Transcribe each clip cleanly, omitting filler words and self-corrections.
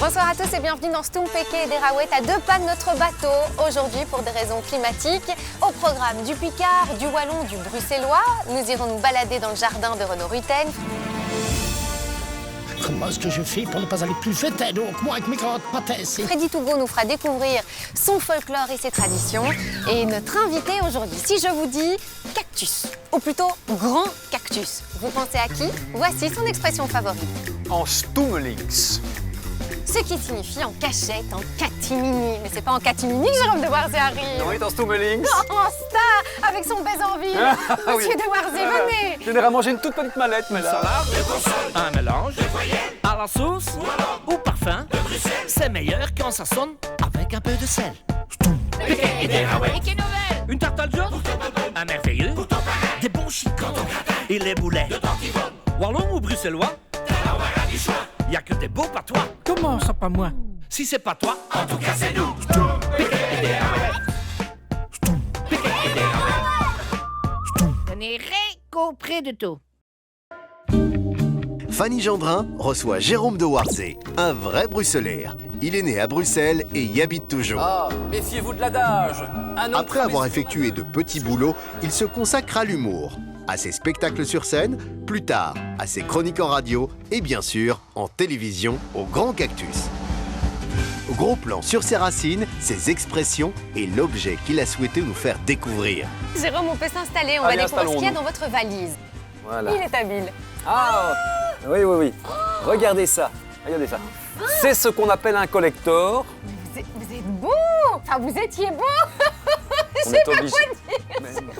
Bonsoir à tous et bienvenue dans Stumpeke et Derawet, à 2 pas de notre bateau. Aujourd'hui, pour des raisons climatiques, au programme du Picard, du Wallon, du Bruxellois, nous irons nous balader dans le jardin de Renaud Rutten. Comment est-ce que je fais pour ne pas aller plus vite, hein, donc, moi, avec mes grandes patesses? Freddy Tougault nous fera découvrir son folklore et ses traditions. Et notre invité aujourd'hui, si je vous dis cactus, ou plutôt grand cactus, vous pensez à qui? Voici son expression favorite. En Stummelings. Ce qui signifie en cachette, en catimini. Mais c'est pas en catimini que Jérôme de Warzé arrive. Non, il est en Stummelings. Non, en star, avec son baiser en ville. Ah, Monsieur oui. de Warzé, Voilà. venez. Généralement, j'ai une toute petite mallette, mais là... Un mélange à la sauce ou parfum, c'est meilleur quand ça sonne avec un peu de sel. Une tarte al jaune, un merveilleux, des bons chicots et les boulets. Wallon ou bruxellois, y a que des beaux patois. Comment ça, pas moi? Si c'est pas toi, en tout cas c'est nous. Ce n'est rien qu'auprès de tout. Fanny Gendrin reçoit Jérôme de Warzé, un vrai bruxellaire. Il est né à Bruxelles et y habite toujours. Ah, méfiez-vous de l'adage. Un homme Après avoir effectué de petits boulots, il se consacre à l'humour, à ses spectacles sur scène, plus tard à ses chroniques en radio et bien sûr en télévision au Grand Cactus. Gros plan sur ses racines, ses expressions et l'objet qu'il a souhaité nous faire découvrir. Jérôme, on peut s'installer, on Allez, va découvrir ce qu'il y a installons-nous. dans votre valise. Voilà. Il est habile. Ah, oui, oui, oui. Regardez ça. Regardez ça. C'est ce qu'on appelle un collector. Vous êtes beau. Enfin, vous étiez beau. On est obligé.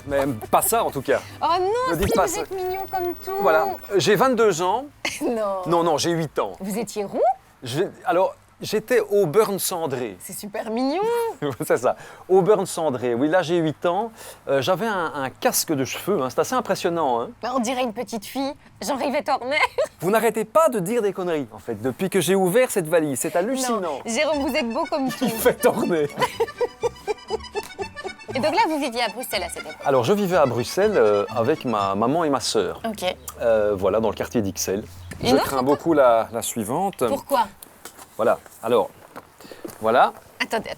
Mais pas ça, en tout cas. Oh non, Ne dites si pas vous ça. êtes mignon comme tout. Voilà. J'ai 22 ans. Non. Non, j'ai 8 ans. Vous étiez roux. Alors, j'étais au Burn Cendré. C'est super mignon. C'est ça. Au Burn Cendré. Oui, là, j'ai 8 ans. J'avais un casque de cheveux. Hein. C'est assez impressionnant. Hein. Bah, on dirait une petite fille. Jean-Rivet Tornet. Vous n'arrêtez pas de dire des conneries, en fait, depuis que j'ai ouvert cette valise. C'est hallucinant. Non. Jérôme, vous êtes beau comme tout. Il fait tourner. Et donc là, vous viviez à Bruxelles à cette époque. Alors, je vivais à Bruxelles avec ma maman et ma sœur. Ok. Voilà, dans le quartier d'Ixelles. Une Je autre crains beaucoup la suivante. Pourquoi? Voilà. Alors, voilà. Attendez.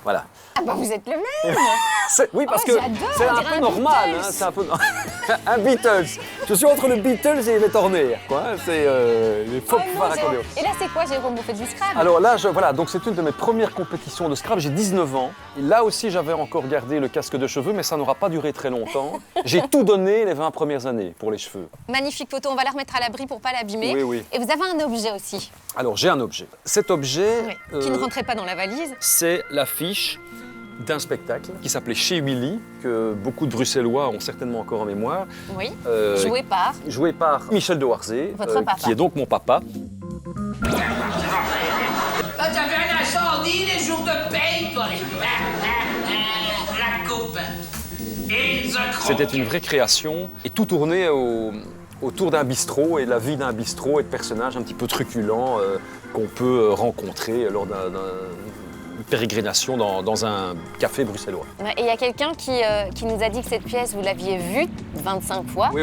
Voilà. Ah bah vous êtes le même. Oui, parce Oh, que j'adore, c'est on un dirait peu un normal. Beatles. Hein, c'est un peu un Beatles. Je suis entre le Beatles et les Torner, quoi. Hein, c'est les faux Oh non, pouvoirs Jérôme. accordéon. Et là, c'est quoi, Jérôme? Vous faites du Scrabble? Alors là, voilà, donc c'est une de mes premières compétitions de Scrabble. J'ai 19 ans. Et là aussi, j'avais encore gardé le casque de cheveux, mais ça n'aura pas duré très longtemps. J'ai tout donné les 20 premières années pour les cheveux. Magnifique photo, on va la remettre à l'abri pour pas l'abîmer. Oui, oui. Et vous avez un objet aussi, Alors, j'ai un objet. Cet objet, qui ne rentrait pas dans la valise. c'est l'affiche d'un spectacle qui s'appelait Chez Willy, que beaucoup de Bruxellois ont certainement encore en mémoire. Oui. Euh, Joué par. Michel de Warzé, Votre papa. qui est donc mon papa. Quand t'avais un incendie les jours de paye, toi. La coupe. Et C'était une vraie création et tout tournait autour d'un bistrot et la vie d'un bistrot et de personnages un petit peu truculents qu'on peut rencontrer lors d'une pérégrination dans un café bruxellois. Et il y a quelqu'un qui nous a dit que cette pièce, vous l'aviez vue 25 fois. Oui.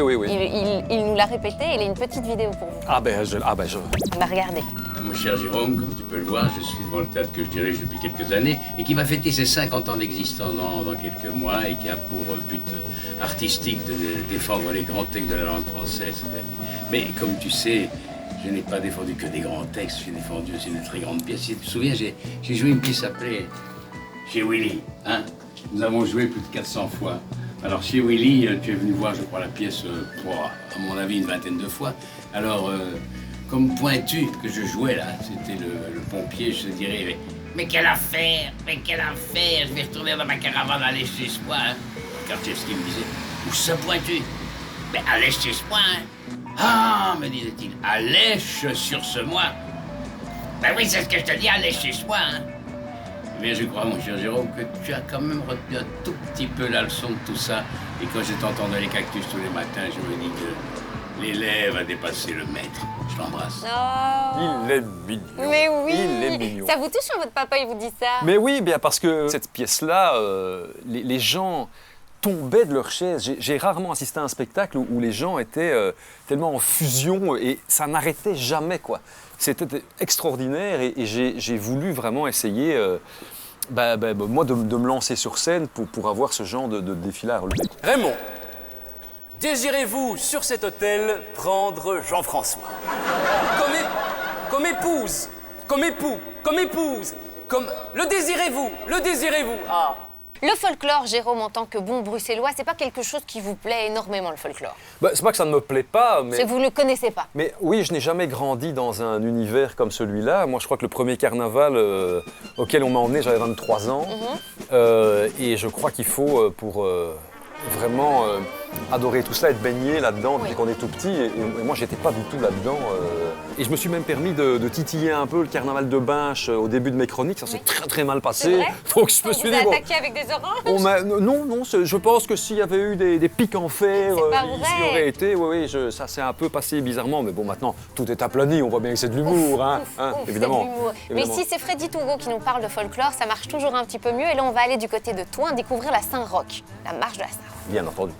Il nous l'a répété, il a une petite vidéo pour vous. Ah ben, je... On va regarder. Mon cher Jérôme, comme tu peux le voir, je suis devant le théâtre que je dirige depuis quelques années et qui va fêter ses 50 ans d'existence dans quelques mois et qui a pour but artistique de défendre les grands textes de la langue française. Mais comme tu sais, je n'ai pas défendu que des grands textes, j'ai défendu aussi des très grandes pièces. Si tu te souviens, j'ai joué une pièce appelée Chez Willy. Hein? Nous avons joué plus de 400 fois. Alors chez Willy, tu es venu voir, je crois, la pièce pour, à mon avis, une vingtaine de fois. Alors, comme pointu que je jouais là, c'était le pompier, je te dirais, mais quelle affaire, je vais retourner dans ma caravane à lèche chez moi. Hein. Karchevski me disait, où ça pointu? Mais à lèche chez moi, hein. Ah, me disait-il, à lèche sur ce mois. Ben oui, c'est ce que je te dis, à lèche chez moi, hein. Mais je crois, mon cher Jérôme, que tu as quand même retenu un tout petit peu la leçon de tout ça. Et quand je t'entends dans les cactus tous les matins, je me dis que l'élève a dépassé le maître. Je t'embrasse. Oh. Il est mignon. Mais oui. Il est mignon. Ça vous touche quand votre papa il vous dit ça? Mais oui, bien parce que cette pièce-là, les gens tombaient de leur chaise. J'ai rarement assisté à un spectacle où les gens étaient tellement en fusion et ça n'arrêtait jamais, quoi. C'était extraordinaire et j'ai voulu vraiment essayer, moi, de me lancer sur scène pour avoir ce genre de défi à relever. Raymond, désirez-vous sur cet hôtel prendre Jean-François comme épouse, comme époux, comme épouse, comme... Le désirez-vous Ah. Le folklore, Jérôme, en tant que bon bruxellois, c'est pas quelque chose qui vous plaît énormément, le folklore. C'est pas que ça ne me plaît pas, mais... C'est que vous ne le connaissez pas. Mais oui, je n'ai jamais grandi dans un univers comme celui-là. Moi, je crois que le premier carnaval auquel on m'a emmené, j'avais 23 ans. Et je crois qu'il faut, pour vraiment adorer tout ça, être baigné là-dedans depuis qu'on est tout petit. Et moi, j'étais pas du tout là-dedans. Et je me suis même permis de titiller un peu le carnaval de Binche au début de mes chroniques. Ça s'est très très mal passé. C'est vrai? Donc je me suis dit, attaqué avec des oranges? Non, je pense que s'il y avait eu des pics en fer, il aurait été. Oui, ça s'est un peu passé bizarrement. Mais bon, maintenant, tout est aplani. On voit bien que c'est de l'humour, évidemment. C'est de l'humour. Mais si c'est Freddy Tougo qui nous parle de folklore, ça marche toujours un petit peu mieux. Et là, on va aller du côté de Thoin découvrir la Saint-Roch, la marche de la Saint-Roch. Bien entendu.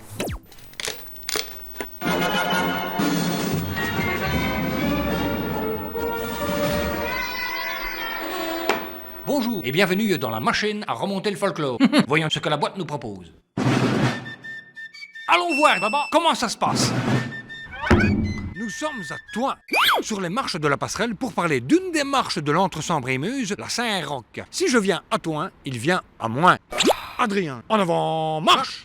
Bonjour et bienvenue dans la machine à remonter le folklore. Voyons ce que la boîte nous propose. Allons voir d'abord comment ça se passe. Nous sommes à Thoin, sur les marches de la passerelle, pour parler d'une des marches de l'Entre-Sambre-et-Meuse, la Saint-Roch. Si je viens à Thoin, il vient à moi. Adrien, en avant, marche!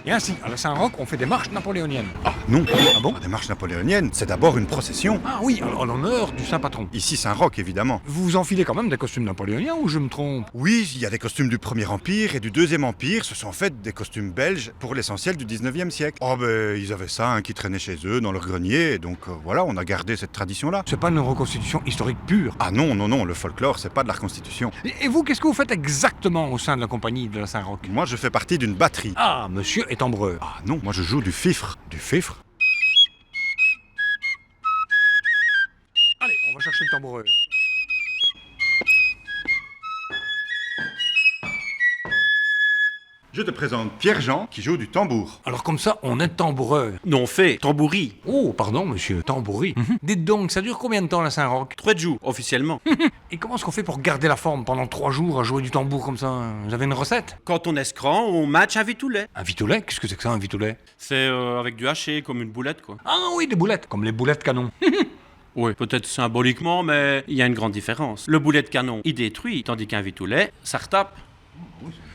Et ainsi, à la Saint-Roch, on fait des marches napoléoniennes. Ah non, Ah bon? des marches napoléoniennes, c'est d'abord une procession. Ah oui, en l'honneur du Saint-Patron. Ici Saint-Roch, évidemment. Vous vous enfilez quand même des costumes napoléoniens ou je me trompe? Oui, il y a des costumes du Premier Empire et du Deuxième Empire. Ce sont en fait des costumes belges pour l'essentiel du 19e siècle. Oh ils avaient ça qui traînait chez eux dans leur grenier. Et donc voilà, on a gardé cette tradition-là. C'est pas une reconstitution historique pure. Ah non, le folklore, c'est pas de la reconstitution. Et vous, qu'est-ce que vous faites exactement au sein de la compagnie de la Saint-Roch? Moi, je fais partie d'une batterie. Ah, monsieur est tamboureur. Ah non, moi je joue du fifre. Du fifre? Allez, on va chercher le tamboureur. Je te présente Pierre-Jean qui joue du tambour. Alors comme ça, on est tamboureur. Non, fait, tambourie. Oh, pardon, monsieur, tambourie. Dites donc, ça dure combien de temps la Saint-Roch? 3 jours, officiellement. Et comment est-ce qu'on fait pour garder la forme pendant 3 jours à jouer du tambour comme ça? Vous avez une recette? Quand on est scran, on match un vitoulet. Un vitoulet? Qu'est-ce que c'est que ça, un vitoulet? C'est avec du haché, comme une boulette, quoi. Ah oui, des boulettes, comme les boulettes canon. Oui, peut-être symboliquement, mais il y a une grande différence. Le boulet de canon, il détruit, tandis qu'un vitoulet, ça retape.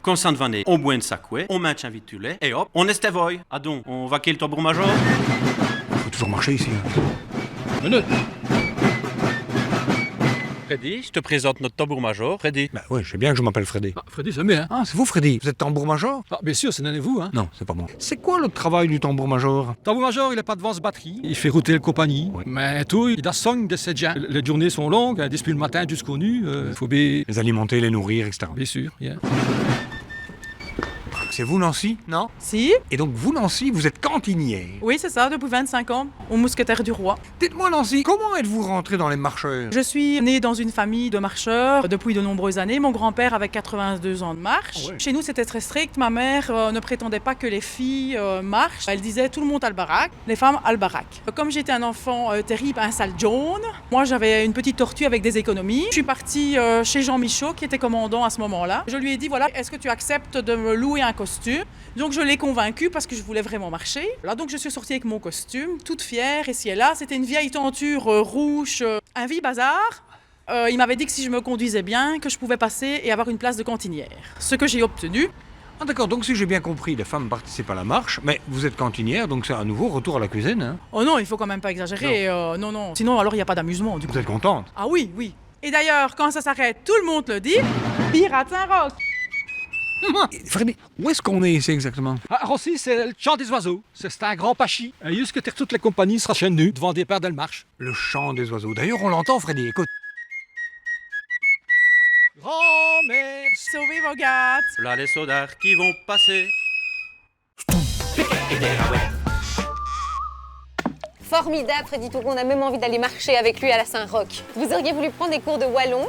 Quand ça ne va naître, on boit une sacouée, on match un vitoulet, et hop, on estevoy. Ah donc, on va le tambour-major? Faut toujours marcher ici. Minute. Freddy, je te présente notre tambour-major, Freddy. Bah ouais, je sais bien que je m'appelle Freddy. Ah, Freddy, c'est bien. Ah, c'est vous, Freddy? Vous êtes tambour-major? Ah, bien sûr, c'est vous, hein. Non, c'est pas moi. C'est quoi le travail du tambour-major? Tambour-major, il est pas devant ce batterie. Il fait router le compagnie. Ouais. Mais tout, il a sogne de ses gens. Les journées sont longues, depuis le matin jusqu'au nu. Faut bien... Les alimenter, les nourrir, etc. Bien sûr, yeah. C'est vous, Nancy? Non. Si. Et donc, vous, Nancy, vous êtes cantinière? Oui, c'est ça, depuis 25 ans, au Mousquetaire du Roi. Dites-moi, Nancy, comment êtes-vous rentrée dans les marcheurs? Je suis née dans une famille de marcheurs depuis de nombreuses années. Mon grand-père avait 82 ans de marche. Oh ouais. Chez nous, c'était très strict. Ma mère ne prétendait pas que les filles marchent. Elle disait tout le monde à le baraque, les femmes à le baraque. Comme j'étais un enfant terrible, un sale jaune, moi j'avais une petite tortue avec des économies. Je suis partie chez Jean Michaud, qui était commandant à ce moment-là. Je lui ai dit, voilà, est-ce que tu acceptes de me louer un costume? Donc je l'ai convaincu parce que je voulais vraiment marcher. Là donc je suis sortie avec mon costume, toute fière, ici et là. C'était une vieille tenture rouge, un vil bazar. Il m'avait dit que si je me conduisais bien, que je pouvais passer et avoir une place de cantinière. Ce que j'ai obtenu. Ah d'accord, donc si j'ai bien compris, les femmes participent à la marche, mais vous êtes cantinière, donc c'est à nouveau retour à la cuisine, hein? Oh non, il faut quand même pas exagérer. Non. Sinon alors il n'y a pas d'amusement du coup. Vous êtes contente? Ah oui, oui. Et d'ailleurs, quand ça s'arrête, tout le monde le dit. Pirate Saint-Roch. Freddy, où est-ce qu'on est ici exactement? Ah, Rossi, c'est le chant des oiseaux. C'est un grand pachy. Jusque toute la compagnie sera chez nous, devant des paires de marche. Le chant des oiseaux. D'ailleurs, on l'entend, Freddy, écoute. Grand-mère, sauvez vos gâtes. Là les sodards qui vont passer. Formidable, Freddy Tougo, on a même envie d'aller marcher avec lui à la Saint-Roch. Vous auriez voulu prendre des cours de wallon?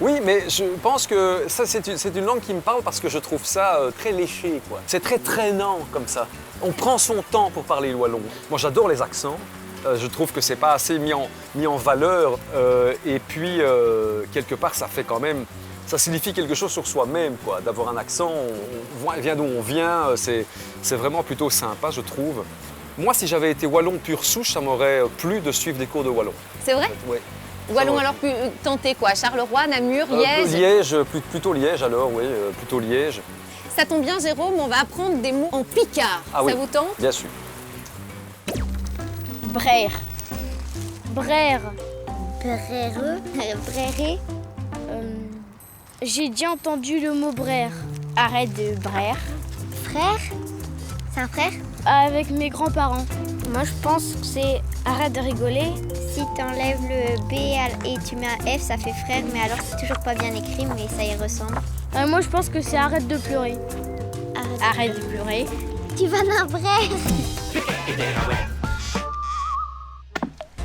Oui, mais je pense que ça, c'est une langue qui me parle parce que je trouve ça très léché, quoi. C'est très traînant, comme ça. On prend son temps pour parler le wallon. Moi, j'adore les accents. Je trouve que c'est pas assez mis en valeur. Et puis, quelque part, ça fait quand même... Ça signifie quelque chose sur soi-même, quoi. D'avoir un accent, on vient d'où on vient, c'est vraiment plutôt sympa, je trouve. Moi, si j'avais été wallon pure souche, ça m'aurait plu de suivre des cours de wallon. C'est vrai? Oui. Wallon alors plus tenté quoi? Charleroi, Namur, Liège? Liège, plutôt Liège alors, oui, plutôt Liège. Ça tombe bien Jérôme, on va apprendre des mots en picard. Ah oui, ça vous tente? Bien sûr. Brère. Brère. Brère. Brère. J'ai déjà entendu le mot brère. Arrête de brère. Frère? C'est un frère? Avec mes grands-parents. Moi, je pense que c'est arrête de rigoler. Si tu enlèves le B et tu mets un F, ça fait frère, mais alors c'est toujours pas bien écrit, mais ça y ressemble. Moi, je pense que c'est arrête de pleurer. Arrête de pleurer. Tu vas d'un brère.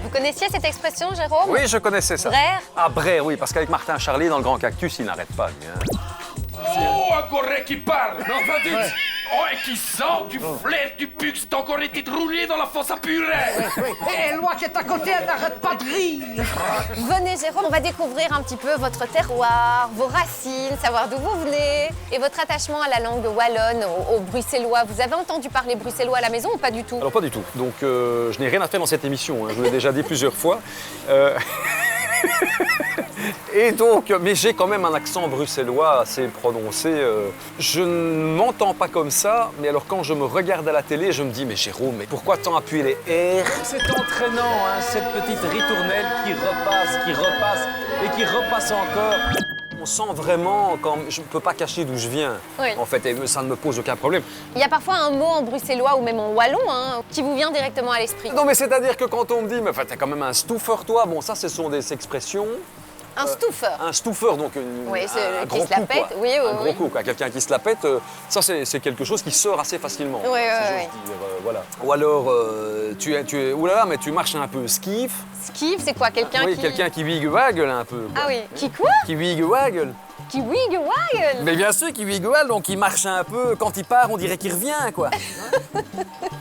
Vous connaissiez cette expression, Jérôme? Oui, je connaissais ça. Brère? Ah, brère, oui, parce qu'avec Martin Charlier, dans le Grand Cactus, il n'arrête pas, lui, hein. Oh, un goré qui parle! Non, pas du tout! Oh, et qui sent du flair, du pux, t'as encore été roulé dans la fosse à purée! Et Loi qui est à côté, elle n'arrête pas de rire! Venez Jérôme, on va découvrir un petit peu votre terroir, vos racines, savoir d'où vous venez et votre attachement à la langue wallonne, au bruxellois. Vous avez entendu parler bruxellois à la maison ou pas du tout? Alors, pas du tout. Donc, je n'ai rien à faire dans cette émission, hein. Je vous l'ai déjà dit plusieurs fois. Et donc, mais j'ai quand même un accent bruxellois assez prononcé. Je ne m'entends pas comme ça, mais alors quand je me regarde à la télé, je me dis, mais Jérôme, mais pourquoi tant appuyer les R? C'est entraînant, hein, cette petite ritournelle qui repasse et qui repasse encore. On sent vraiment, quand je ne peux pas cacher d'où je viens, oui. En fait, et ça ne me pose aucun problème. Il y a parfois un mot en bruxellois ou même en wallon hein, qui vous vient directement à l'esprit. Non, mais c'est-à-dire que quand on me dit, mais enfin, t'es quand même un stouffer, toi, bon, ça, ce sont des expressions. Un stouffer. Un stouffer, donc oui, un qui gros se la coup, pète. quoi. Oui, un gros coup, quoi. Quelqu'un qui se la pète, ça c'est quelque chose qui sort assez facilement. Oui, si j'ose dire, voilà. Ou alors, oulala, mais tu marches un peu skiff. Skiff, c'est quoi? Quelqu'un oui, qui... quelqu'un qui wigue-waggle un peu. Quoi. Ah oui, qui quoi? Qui wigue-waggle. Qui wigue-waggle? Mais bien sûr, qui wigue-waggle, donc il marche un peu, quand il part, on dirait qu'il revient, quoi.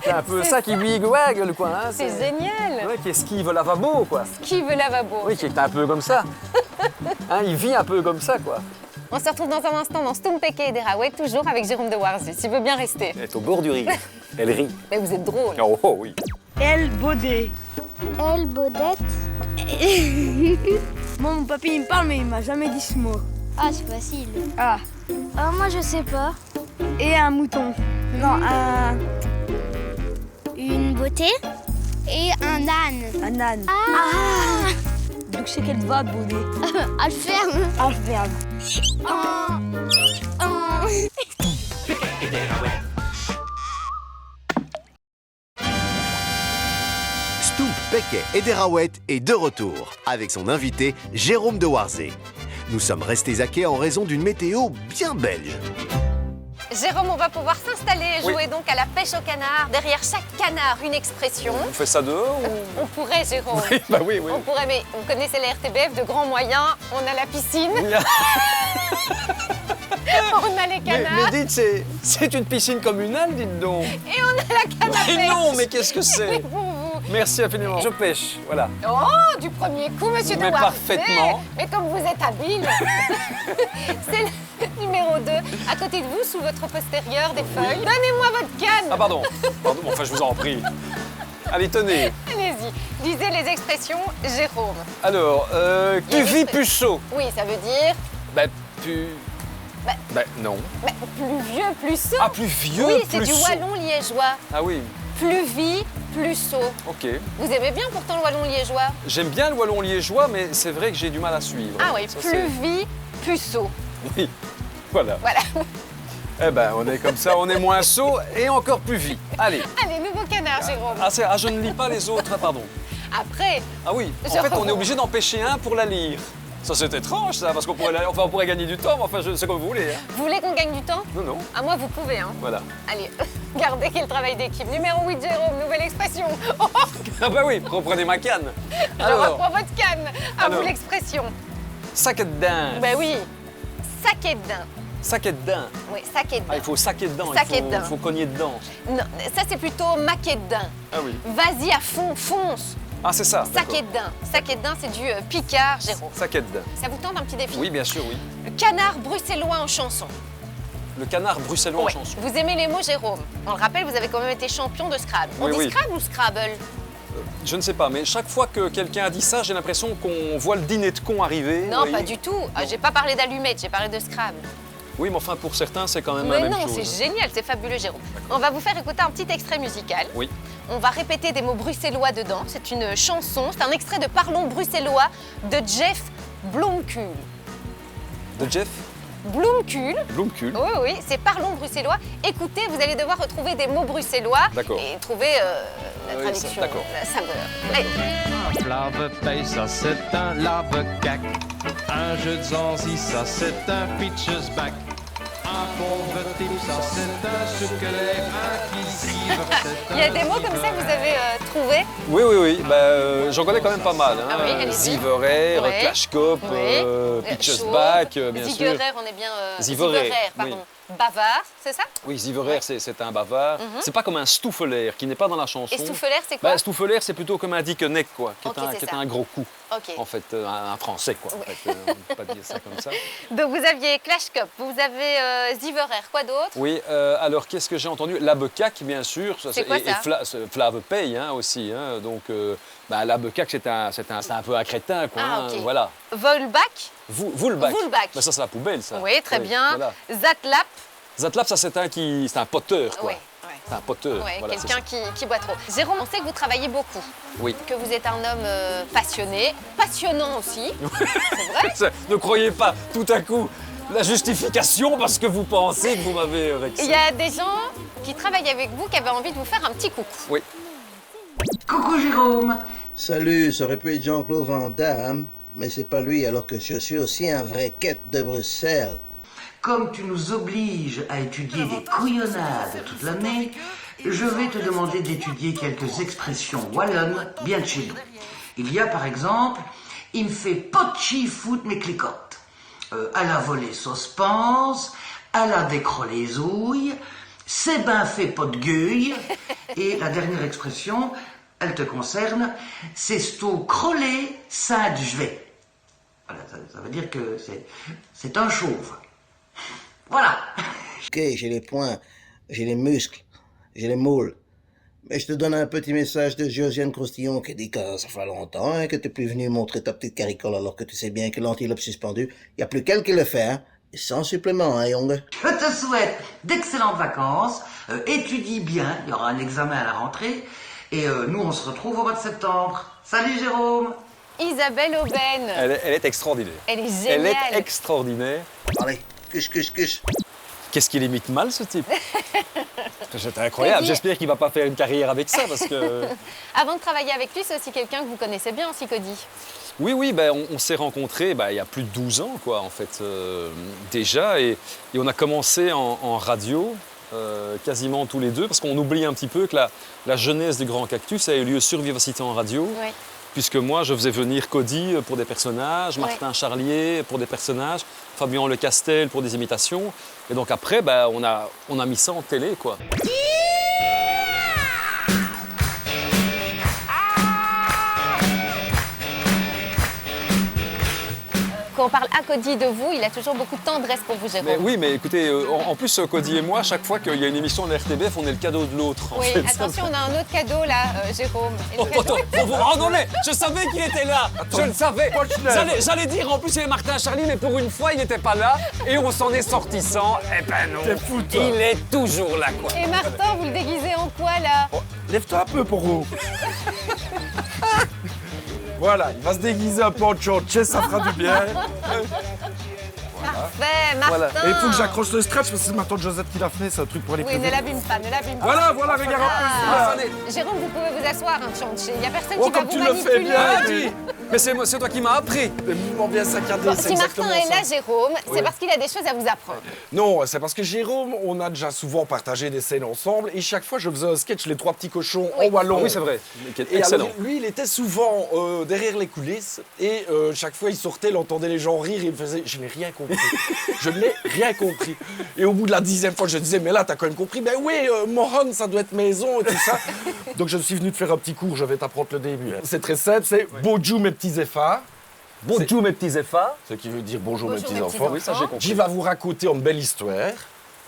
C'est un peu ça qui wigue-waggle, quoi. Hein, c'est génial. Ouais, qui esquive le lavabo, quoi. Esquive le lavabo. Oui, qui est un peu comme ça. Hein, il vit un peu comme ça, quoi. On se retrouve dans un instant dans Stompeke et Derawet, toujours avec Jérôme de Warzy, s'il veut bien rester. Elle est au bord du rire. Elle rit. Mais vous êtes drôle. Oh, oh oui. Elle Baudet. Elle Baudette. Moi, mon papy, il me parle, mais il m'a jamais dit ce mot. Ah, c'est facile. Ah. Moi, je sais pas. Et un mouton. Non, Une beauté et un âne. Un âne. Ah, Donc, c'est qu'elle va bouder. À le ferme. À ferme. Stoump, Peke et Derawet est de retour avec son invité Jérôme de Warzé. Nous sommes restés à quai en raison d'une météo bien belge. Jérôme, on va pouvoir s'installer et jouer donc à la pêche au canard. Derrière chaque canard, une expression. On fait ça dehors ou... On pourrait, Jérôme. Oui, bah oui, oui. On pourrait, mais on connaissait les RTBF de grands moyens. On a la piscine. On a les canards. Mais dites, c'est une piscine communale, dites donc. Et on a la canne à Mais pêche. non, mais qu'est-ce que c'est? Mais pour vous. Merci infiniment. Je pêche, voilà. Oh, du premier coup, monsieur de Mais Warzé. parfaitement. Mais comme vous êtes habile. C'est le numéro 2. À côté de vous, sous votre postérieur, des feuilles. Donnez-moi votre canne. Ah, pardon. Pardon, enfin, je vous en prie. Allez, tenez. Allez-y, lisez les expressions, Jérôme. Alors, qui vit puceau? Oui, ça veut dire... Ben, non. Bah, plus vieux, plus saut. Ah, plus vieux, oui, c'est plus du saut. wallon liégeois. Ah oui. Plus vie, plus saut. Ok. Vous aimez bien pourtant le wallon liégeois? J'aime bien le wallon liégeois, mais c'est vrai que j'ai du mal à suivre. Ah oui, Ça, plus vie, plus saut. Oui, voilà. Voilà. Eh ben, on est comme ça, on est moins saut et encore plus vie. Allez. Allez, nouveau canard, Jérôme. Ah, je ne lis pas les autres, pardon. Après. Ah oui, en fait, on est obligé d'en pêcher un pour la lire. Ça, c'est étrange, ça, parce qu'on pourrait gagner du temps, mais enfin, c'est comme vous voulez. Hein. Vous voulez qu'on gagne du temps? Non, non. Ah, moi, vous pouvez, hein. Voilà. Allez, regardez quel travail d'équipe. Numéro 8, Jérôme, nouvelle expression. Oh, Ah bah oui, reprenez ma canne. je reprends votre canne. À Alors. vous l'expression. Saquet de daim. Ben oui, saquet de daim. Saquet de daim. Oui, saquet de daim. Ah, il faut saquer dedans, Saquet de daim. il faut cogner dedans. Non, ça c'est plutôt maquet de daim. Ah oui. Vas-y à fond, fonce. Ah, c'est ça. Saquet de daim. Saquet de daim, c'est du Picard, Jérôme. Saquet de daim. Ça vous tente un petit défi? Oui, bien sûr, oui. Le canard bruxellois en chanson. Le canard bruxellois en Ouais. chanson. Vous aimez les mots, Jérôme? On le rappelle, vous avez quand même été champion de Scrabble. On Oui, dit oui. Scrabble ou Scrabble? Je ne sais pas, mais chaque fois que quelqu'un a dit ça, j'ai l'impression qu'on voit le dîner de con arriver. Non, vous pas voyez. du tout. Ah, j'ai pas parlé d'allumettes, j'ai parlé de Scrabble. Oui, mais enfin, pour certains, c'est quand même Mais la même non, chose. c'est génial, c'est fabuleux, Jérôme. On va vous faire écouter un petit extrait musical. Oui. On va répéter des mots bruxellois dedans. C'est une chanson, c'est un extrait de Parlons bruxellois de Jeff Blomkuhl. De Jeff Blomkuhl. Blomkuhl. Oui, oui, c'est Parlons bruxellois. Écoutez, vous allez devoir retrouver des mots bruxellois D'accord. et trouver la Oui, traduction, ça- d'accord. la saveur. Allez. Lave-paille, ça c'est un lave-cac. Un jeu de zanzi, ça c'est un pitcher's back. Un pauvre type, ça c'est un succulé inquisitif. Il y a des mots comme ça que vous avez trouvés. Oui, oui, oui. J'en connais quand même pas mal. Hein. Ah oui, allez-y. Ziverer, Ouais. Clashkop, Oui. Pitcher's Chaud. Back, bien sûr. Zigerer, on est bien. Ziverer, pardon. oui. Bavard, c'est ça? Oui, Ziverer, c'est un bavard. Mhm. C'est pas comme un Stouffelaire qui n'est pas dans la chanson. Et Stouffelaire, c'est quoi? Stouffelaire, c'est plutôt comme un Dickeneck, quoi, qui Ok, est, c'est qui est ça. un gros coup. Ok. En fait, un français, quoi. En fait, on ne peut pas dire ça comme ça. Donc vous aviez Clash Cup, vous avez Ziverer, quoi d'autre? Oui, alors qu'est-ce que j'ai entendu? Labecac, bien sûr. C'est quoi ça? Et Flavepay hein, aussi. Hein, donc, Labecac, c'est un peu un crétin, quoi. Ah, hein, ok. voilà. Volbach? Voulbac. Voulbac. Mais ça, c'est la poubelle, ça. Oui, très bien. Voilà. Zatlap? Zatlap, ça, c'est un poteur, quoi. Oui. C'est un poteur. Ouais, voilà, c'est quelqu'un qui boit trop. Jérôme, on sait que vous travaillez beaucoup, Oui. que vous êtes un homme passionné, passionnant aussi. C'est vrai? Ne croyez pas tout à coup la justification parce que vous pensez que vous m'avez vexé. Il y a des gens qui travaillent avec vous qui avaient envie de vous faire un petit coucou. Oui. Coucou Jérôme. Salut, ça aurait pu être Jean-Claude Van Damme, mais c'est pas lui alors que je suis aussi un vrai quête de Bruxelles. Comme tu nous obliges à étudier des couillonnades toute l'année, je vais te demander d'étudier quelques expressions wallonnes bien de chez nous. Il y a par exemple « il me fait pas de chi foutre mes clicottes »,« à la volée sauce pense »,« à la décroler les ouilles »,« c'est ben fait pas de gueuille », et la dernière expression, elle te concerne, c'est « sto crolé ça de jvet ». Voilà, ça veut dire que c'est un chauve. Voilà. Ok, j'ai les poings, j'ai les muscles, j'ai les moules. Mais je te donne un petit message de Josiane Croustillon qui dit que ça fait longtemps hein, que t'es plus venu montrer ta petite caricole alors que tu sais bien que l'antilope suspendu, y a plus qu'elle qui le fait, hein. Et sans supplément, hein, Young. Je te souhaite d'excellentes vacances, étudie bien, il y aura un examen à la rentrée, et nous on se retrouve au mois de septembre. Salut Jérôme. Isabelle Aubaine. Elle est extraordinaire. Elle est géniale. Elle est extraordinaire. Allez, cuche. Qu'est-ce qu'il imite mal, ce type? C'est incroyable. Cody. J'espère qu'il va pas faire une carrière avec ça, parce que... Avant de travailler avec lui, c'est aussi quelqu'un que vous connaissez bien aussi, Cody. Oui, on s'est rencontrés il y a plus de 12 ans, quoi, en fait, déjà. Et on a commencé en radio, quasiment tous les deux, parce qu'on oublie un petit peu que la jeunesse du Grand Cactus a eu lieu sur Vivacité en radio. Oui. Puisque moi, je faisais venir Cody pour des personnages, Martin Charlier pour des personnages, Fabien Lecastel pour des imitations. Et donc après, on a mis ça en télé, quoi. Quand on parle à Cody de vous, il a toujours beaucoup de tendresse pour vous, Jérôme. Mais oui, mais écoutez, en plus, Cody et moi, chaque fois qu'il y a une émission de la RTBF, on est le cadeau de l'autre. en Oui, fait. attention, on a un autre cadeau là, Jérôme. Et le cadeau- Vous rendonnez. Je savais qu'il était là. Je le savais. J'allais dire, en plus, il y avait Martin Charlier, mais pour une fois, il n'était pas là. Et on s'en est sorti sans. Eh ben non. T'es fou, toi. Il est toujours là, quoi. Et Martin, vous le déguisez en quoi là? Lève-toi un peu pour vous. Voilà, il va se déguiser un peu en tchotché, ça fera du bien. Parfait, Martin. Et il faut que j'accroche le stretch parce que c'est ma tante Josette qui l'a fait, c'est un truc pour les Oui, plus ne l'abîme pas, ne l'abîme pas. Voilà, regarde en plus. Jérôme, vous pouvez vous asseoir, un tchantché. Il n'y a personne Oh, qui va comme vous tu le fais manipuler. bien. Mais c'est toi qui m'as appris. Vivement bien saccadé, Bon, c'est si Martin exactement est là, ça. Jérôme, Oui. c'est parce qu'il a des choses à vous apprendre. Non, c'est parce que Jérôme, on a déjà souvent partagé des scènes ensemble et chaque fois je faisais un sketch Les Trois Petits Cochons en wallon. Ah oui, c'est vrai. Et Excellent. alors, lui, il était souvent derrière les coulisses et chaque fois il sortait, il entendait les gens rire et il me faisait « Je n'ai rien compris. Je n'ai rien compris. » Et au bout de la 10e fois, je disais « Mais là, t'as quand même compris. Ben oui, Moron, ça doit être maison et tout ça. » Donc je suis venu te faire un petit cours, je vais t'apprendre le début. C'est très simple, c'est « Bonjour mes petits effards ». Bonjour mes petits effards. Ce qui veut dire bonjour mes Bonjour, petits mes petits enfants. Oui, ça j'ai compris. J'y va vous raconter une belle histoire.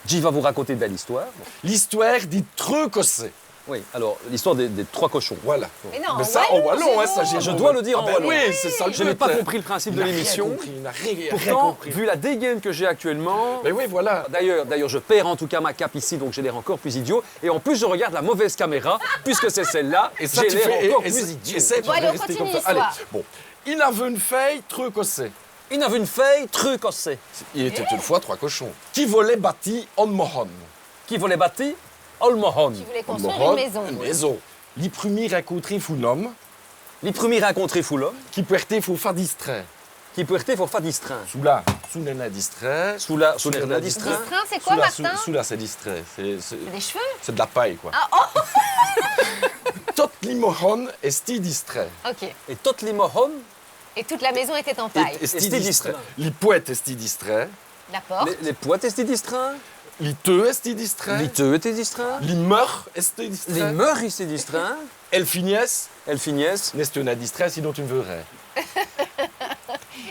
J'y va vous raconter une belle histoire. L'histoire des Treux Cossais. Oui, alors l'histoire des trois cochons. Voilà. Mais non, Mais ça, en en wallon, hein, ça, Jérôme. j'ai Je dois le dire Ah en ben wallon. oui, c'est ça le Je n'ai but. pas compris le principe de l'émission. Il n'a rien Pourtant, compris. vu la dégaine que j'ai actuellement, Mais oui, voilà. d'ailleurs, je perds en tout cas ma cape ici, donc j'ai l'air encore plus idiot. Et en plus, je regarde la mauvaise caméra, puisque c'est celle-là, Et ça, j'ai tu l'air fais. encore Et plus idiot. ça, tu Bon, vas allez, on rester continue comme ça. Allez, l'histoire. bon. Il avait une feuille, Treux Cossais. Il avait une feuille, truc ossé. Il était une fois trois cochons. Qui volait bâti en Moron. Qui voulait bâtir Olmohon. Qui voulait En construire Moron, une maison. Une maison. Les premiers rencontrés fou l'homme. Les premiers rencontrés fou l'homme. Qui puertait faut faire distrait. Qui puertait pour faire distrait. Sous nana distrait. Sous l'air distrait. Distrait, c'est quoi, Martin? Sous là, c'est distrait. Des cheveux? C'est de la paille, quoi. Ah, oh. Tot limoron est sti distrait. Ok. Et toutes les mohon, Et toute la maison était en paille. Et sti sti distrait. distrait. Les poètes est sti distrait. La porte. les poètes étaient distraits. Les teux est sti distrait. Les teux étaient distraits. Les meurs est sti distrait. Les meurs étaient distraits. Elles finissent. Elles finissent. N'est-ce que distrait, sinon tu me verrais.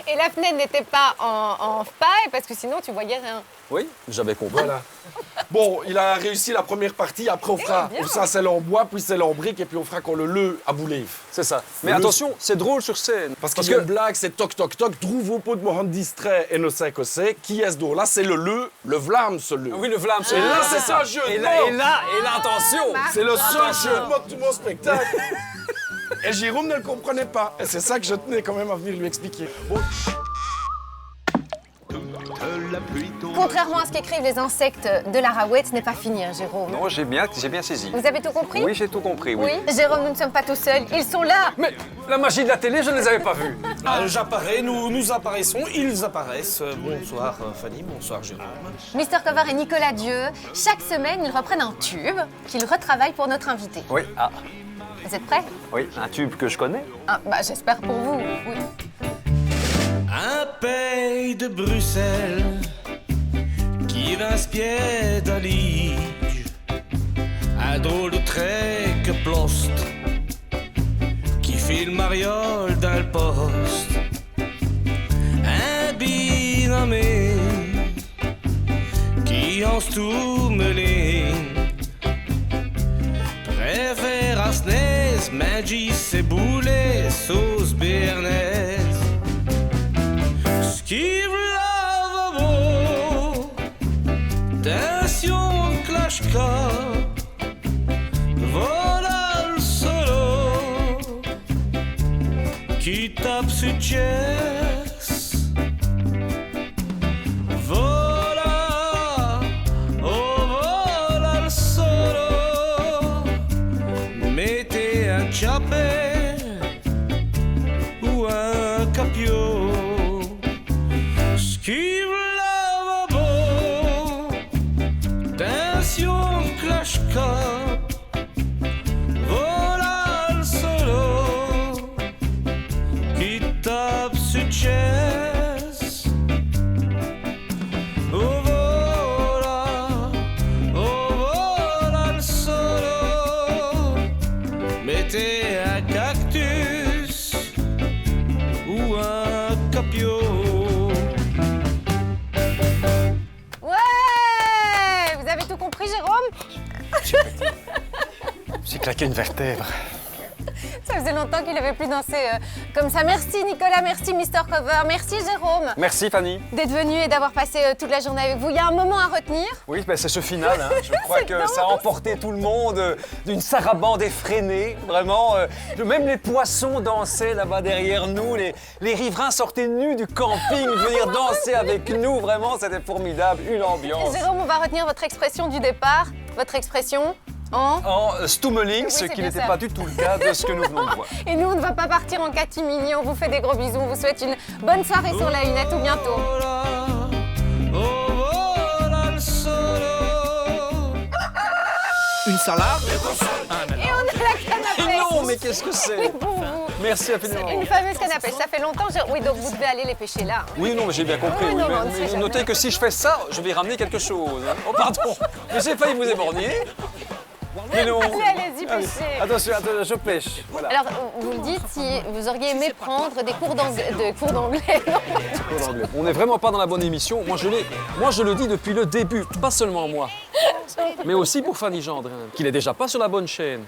Et la fenêtre n'était pas en paille parce que sinon tu voyais rien. Oui, j'avais compris. Voilà. Bon, il a réussi la première partie. Après, on fera celle en bois, puis celle en brique, et puis on fera qu'on le à Bouleif. C'est ça. Mais Le- attention, c'est drôle sur scène. Parce qu'il y a une blague, c'est toc toc toc, trouve vos pots de me rendre distrait et ne sais que c'est. Qui est ce dos? Là, c'est le vlame, ce le. Oui, le flamme. Et là, c'est ça, jeu de mots. Et là, attention. C'est le seul jeu de mots de tout mon spectacle. Et Jérôme ne le comprenait pas. Et c'est ça que je tenais quand même à venir lui expliquer. Bon. Contrairement à ce qu'écrivent les insectes de l'Arawet, ce n'est pas fini, hein, Jérôme. Non, j'ai bien saisi. Vous avez tout compris? Oui, j'ai tout compris, oui. Jérôme, nous ne sommes pas tout seuls. Ils sont là. Mais la magie de la télé, je ne les avais pas vus. J'apparais, nous apparaissons, ils apparaissent. Bonsoir Fanny, bonsoir Jérôme. Mister Cover et Nicolas Dieu, chaque semaine, ils reprennent un tube qu'ils retravaillent pour notre invité. Oui, Vous êtes prêts? oui, un tube que je connais. Ah, bah, j'espère pour vous, oui. Un pays de Bruxelles qui inspire d'un lige, un drôle de trait que plost qui file mariole d'un poste, un binômé qui en tout mêlé préfère à snaise, magis et boulet, sauce béarnaise. Skive lavabo, tension clashka, voilà le solo qui tape sur chess. Voilà, oh voilà le solo, mettez un chapé ou un capio. Skive lavabo, tension clash cup, voilà le solo qui tape sur chess. Oh voilà le solo, mettez un cactus ou un capio. Ouais! Vous avez tout compris, Jérôme? J'ai claqué une vertèbre. Ça faisait longtemps qu'il n'avait plus dansé comme ça. Merci Nicolas, merci Mister Cover, merci Jérôme Merci Fanny. d'être venu et d'avoir passé toute la journée avec vous. Il y a un moment à retenir. Oui, ben c'est ce final. Hein. Je crois que ça a emporté tout le monde d'une sarabande effrénée. Vraiment, même les poissons dansaient là-bas derrière nous. Les riverains sortaient nus du camping venir danser avec nous. Vraiment, c'était formidable. Une ambiance. Jérôme, on va retenir votre expression du départ. Votre expression, en stummeling, Oui, ce c'est qui bien n'était ça. pas du tout le cas de ce que nous venons de voir. Et nous, on ne va pas partir en catimini. On vous fait des gros bisous. On vous souhaite une bonne soirée sur la Une. À tout bientôt. Une salade. Et on a la canne à pêche. Non, mais qu'est-ce que c'est? Merci infiniment. Une fameuse canne à pêche. Ça fait longtemps. Oui, donc vous devez aller les pêcher là. Oui, non, mais j'ai bien compris. Oui, oui, non, mais- on ne sait mais jamais. notez que si je fais ça, je vais ramener quelque chose. Hein. Oh, pardon. Mais j'ai failli vous éborgner. Mais non. Allez-y, pêchez. Attention, je pêche. Voilà. Alors, vous me dites si vous auriez aimé prendre des cours d'anglais. Non. Cours d'anglais. On n'est vraiment pas dans la bonne émission. Moi, je le dis depuis le début, pas seulement moi, mais aussi pour Fanny Gendrin, qui n'est déjà pas sur la bonne chaîne.